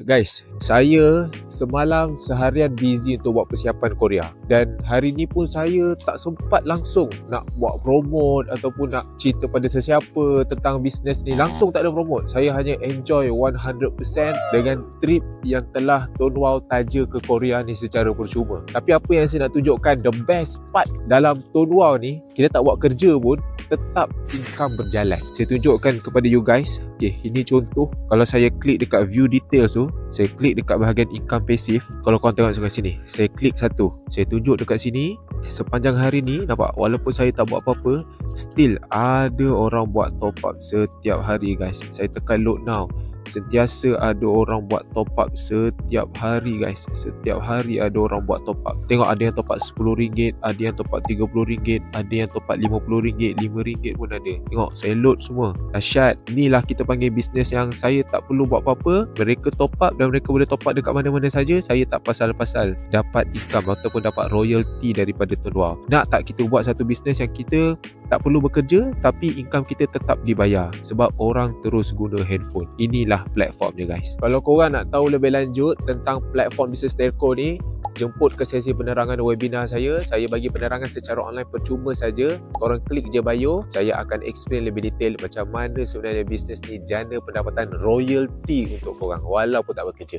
Guys, saya semalam seharian busy untuk buat persiapan Korea. Dan hari ni pun saya tak sempat langsung nak buat promote ataupun nak cerita pada sesiapa tentang bisnes ni. Langsung tak ada promote. Saya hanya enjoy 100% dengan trip yang telah Tuan Wow taja ke Korea ni secara percuma. Tapi apa yang saya nak tunjukkan, the best part dalam Tuan Wow ni, kita tak buat kerja pun, tetap income berjalan. Saya tunjukkan kepada you guys. Okay, ini contoh. Kalau saya klik dekat view details tu, saya klik dekat bahagian income passive. Kalau korang tengok sebelah sini, saya klik satu, saya tunjuk dekat sini. Sepanjang hari ni, nampak, walaupun saya tak buat apa-apa, still ada orang buat top up setiap hari guys. Saya tekan load now, sentiasa ada orang buat top up setiap hari guys. Setiap hari ada orang buat top up. Tengok, ada yang top up RM10, ada yang top up RM30, ada yang top up RM50, RM5 pun ada. Tengok, saya load semua. Dahsyat. Inilah kita panggil bisnes yang saya tak perlu buat apa-apa. Mereka top up dan mereka boleh top up dekat mana-mana saja. Saya tak pasal-pasal dapat income ataupun dapat royalty daripada Tuan Wow. Nak tak kita buat satu bisnes yang kita tak perlu bekerja tapi income kita tetap dibayar sebab orang terus guna handphone. Inilah platformnya guys. Kalau korang nak tahu lebih lanjut tentang platform bisnes telco ni, jemput ke sesi penerangan webinar saya. Saya bagi penerangan secara online percuma saja. Korang klik je bio, saya akan explain lebih detail macam mana sebenarnya bisnes ni jana pendapatan royalty untuk korang walaupun tak bekerja.